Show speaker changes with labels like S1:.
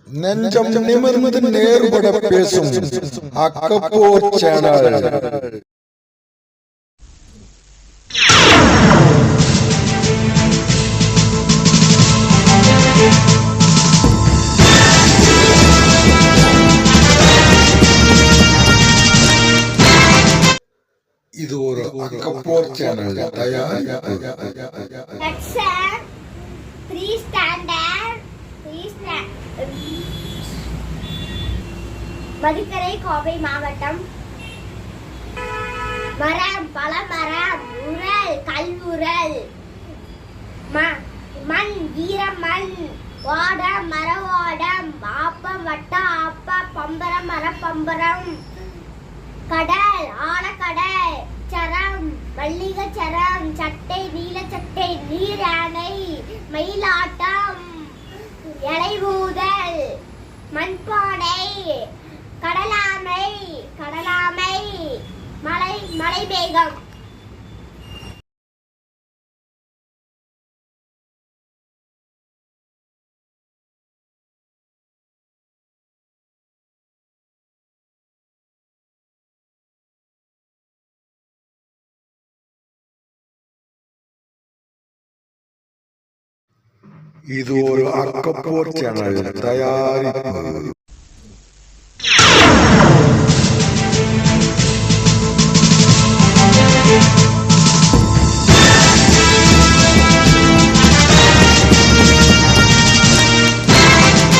S1: நெஞ்சம் நிமிர்ந்து நேர்பட பேசும் அக்கப்போர் சேனல். இது ஒரு அக்கப்போர் சேனல் தயாரிப்பு.
S2: மதுக்கரை கோவை மாவட்டம். மரம் பழமரம் உரல் கல்வுரல் மண் ஈரமண் வாடம் மரவாடம் ஆப்பம் வட்ட ஆப்ப பம்பரம் மரப்பம்பரம் கடல் ஆழக்கடல் சரம் மல்லிகை சரம் சட்டை நீல சட்டை நீர் யானை மயிலாட்டம் இலைவூதல் மண்பானை கடலாமை கடலாமை மலை மலை மேகம்.
S1: இது ஒரு அக்கப்போர் சேனல் தயாரிப்பு.